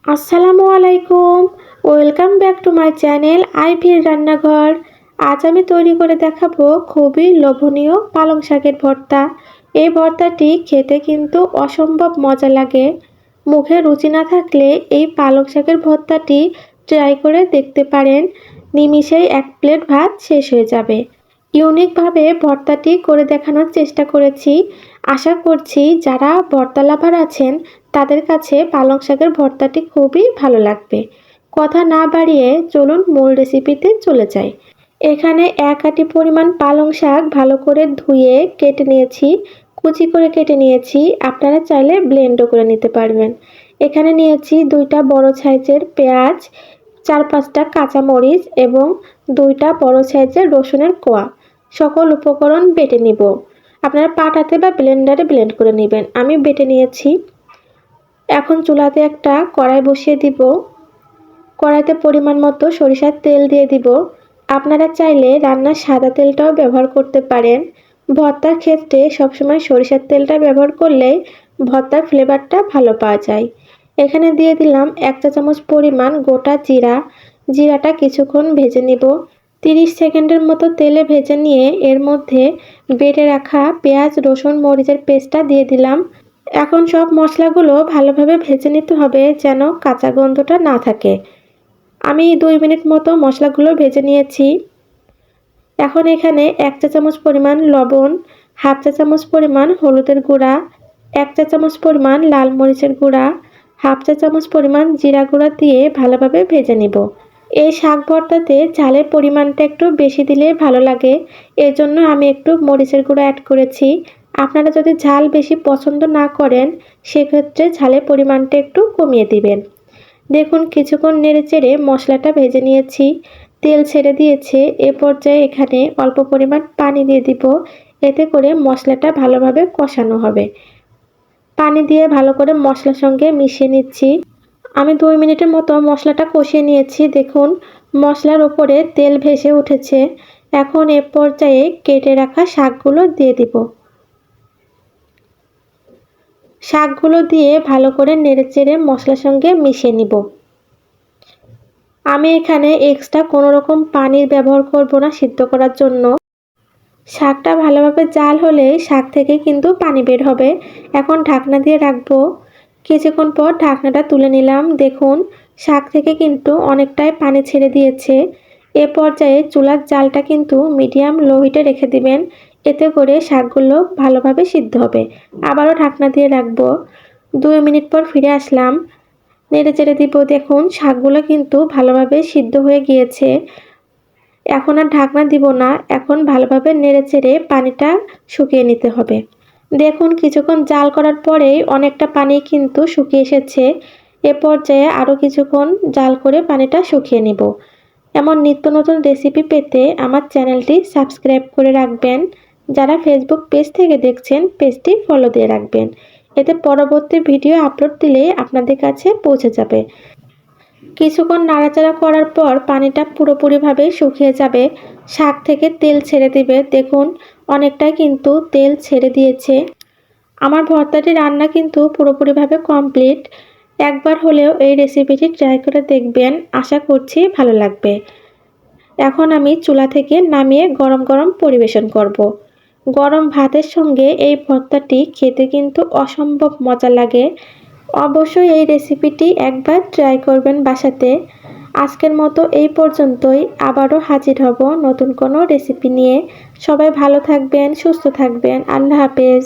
আসসালামু আলাইকুম। Welcome back to my channel আইভির রান্নাঘর। আজ আমি তৈরি করে দেখাবো খুবই লোভনীয় পালং শাকের ভর্তা। এই ভর্তাটি খেতে কিন্তু অসম্ভব মজা লাগে। মুখে রুচি না থাকলে এই পালং শাকের ভর্তাটি ট্রাই করে দেখতে পারেন। নিমিষেই এক প্লেট ভাত শেষ হয়ে যাবে। ইউনিকভাবে ভর্তাটি করে দেখানোর চেষ্টা করেছি। আশা করছি যারা ভর্তা লাভার আছেন তাদের কাছে পালং শাকের ভর্তাটি খুবই ভালো লাগবে। কথা না বাড়িয়ে চলুন মূল রেসিপিতে চলে যাই। এখানে 1 আটি পরিমাণ পালং শাক ভালো করে ধুয়ে কেটে নিয়েছি, কুচি করে কেটে নিয়েছি। আপনারা চাইলে ব্লেন্ডও করে নিতে পারবেন। এখানে নিয়েছি 2টা বড় সাইজের পেঁয়াজ, 4-5টা কাঁচামরিচ এবং 2টা বড় সাইজের রসুনের কোয়া। সকল উপকরণ বেটে নিব। আপনারা পাটাতে বা ব্লেন্ডারে ব্লেন্ড করে নেবেন। আমি বেটে নিয়েছি। এখন চুলাতে একটা কড়াই বসিয়ে দিব। কড়াইতে পরিমাণ মতো সরিষার তেল দিয়ে দিব। আপনারা চাইলে রান্নার সাদা তেলটাও ব্যবহার করতে পারেন। ভর্তার ক্ষেত্রে সবসময় সরিষার তেলটা ব্যবহার করলেই ভর্তার ফ্লেভারটা ভালো পাওয়া যায়। এখানে দিয়ে দিলাম 1 চা চামচ পরিমাণ গোটা জিরা। জিরাটা কিছুক্ষণ ভেজে নিব। 30 সেকেন্ডের মতো তেলে ভেজে নিয়ে এর মধ্যে বেটে রাখা পেঁয়াজ, রসুন, মরিচের পেস্টটা দিয়ে দিলাম। এখন সব মশলাগুলো ভালোভাবে ভেজে নিতে হবে যেন কাঁচা গন্ধটা না থাকে। আমি 2 মিনিট মতো মশলাগুলো ভেজে নিয়েছি। এখন এখানে 1 চা চামচ পরিমাণ লবণ, 1/2 চা চামচ পরিমাণ হলুদের গুঁড়া, 1 চা চামচ পরিমাণ লাল মরিচের গুঁড়া, 1/2 চা চামচ পরিমাণ জিরা গুঁড়া দিয়ে ভালোভাবে ভেজে নিব। এই শাক ভর্তাতে ঝালের পরিমাণটা একটু বেশি দিলে ভালো লাগে, এজন্য আমি একটু মরিচের গুঁড়া অ্যাড করেছি। আপনারা যদি ঝাল বেশি পছন্দ না করেন সেক্ষেত্রে ঝালের পরিমাণটা একটু কমিয়ে দিবেন। দেখুন কিছুক্ষণ নেড়েচেড়ে মশলাটা ভেজে নিয়েছি, তেল ছেড়ে দিয়েছে। এ পর্যায়ে এখানে অল্প পরিমাণ পানি দিয়ে দিব, এতে করে মশলাটা ভালোভাবে কষানো হবে। পানি দিয়ে ভালো করে মশলার সঙ্গে মিশিয়ে নিচ্ছি। আমি 2 মিনিটের মতো মশলাটা কষিয়ে নিয়েছি। দেখুন মশলার ওপরে তেল ভেসে উঠেছে। এখন এ পর্যায়ে কেটে রাখা শাকগুলো দিয়ে দিব। শাকগুলো দিয়ে ভালো করে নেড়েচেড়ে মশলার সঙ্গে মিশিয়ে নিব। আমি এখানে এক্সট্রা কোনো রকম পানির ব্যবহার করব না সিদ্ধ করার জন্য। শাকটা ভালোভাবে জাল হলে শাক থেকে কিন্তু পানি বের হবে। এখন ঢাকনা দিয়ে রাখবো। কিছুক্ষণ পর ঢাকনাটা তুলে নিলাম। দেখুন শাক থেকে কিন্তু অনেকটাই পানি ছেড়ে দিয়েছে। এ পর্যায়ে চুলার জালটা কিন্তু মিডিয়াম লো হিটে রেখে দিবেন, এতে করে শাকগুলো ভালোভাবে সিদ্ধ হবে। আবারও ঢাকনা দিয়ে রাখবো। 2 মিনিট পর ফিরে আসলাম। নেড়েচেড়ে দিব। দেখুন শাকগুলো কিন্তু ভালোভাবে সিদ্ধ হয়ে গিয়েছে। এখন আর ঢাকনা দিব না। এখন ভালোভাবে নেড়েচেড়ে পানিটা শুকিয়ে নিতে হবে। দেখুন কিছুক্ষণ জাল করার পরেই অনেকটা পানি কিন্তু শুকিয়ে এসেছে। এ পর্যায়ে আরও কিছুক্ষণ জাল করে পানিটা শুকিয়ে নিব। এমন নিত্য নতুন রেসিপি পেতে আমার চ্যানেলটি সাবস্ক্রাইব করে রাখবেন। যারা ফেসবুক পেজ থেকে দেখছেন পেজটি ফলো দিয়ে রাখবেন, এতে পরবর্তী ভিডিও আপলোড দিলে আপনাদের কাছে পৌঁছে যাবে। কিছুক্ষণ নাড়াচাড়া করার পর পানিটা পুরোপুরিভাবে শুকিয়ে যাবে, শাক থেকে তেল ছেড়ে দিবে। দেখুন অনেকটাই কিন্তু তেল ছেড়ে দিয়েছে। আমার ভর্তাটি রান্না কিন্তু পুরোপুরিভাবে কমপ্লিট। একবার হলেও এই রেসিপিটি ট্রাই করে দেখবেন, আশা করছি ভালো লাগবে। এখন আমি চুলা থেকে নামিয়ে গরম গরম পরিবেশন করব। গরম ভাতের সঙ্গে এই ভর্তাটি খেতে কিন্তু অসম্ভব মজা লাগে। অবশ্যই এই রেসিপিটি একবার ট্রাই করবেন বাসাতে। আজকের মতো এই পর্যন্তই। আবারও হাজির হব নতুন কোনো রেসিপি নিয়ে। সবাই ভালো থাকবেন, সুস্থ থাকবেন। আল্লাহ হাফেজ।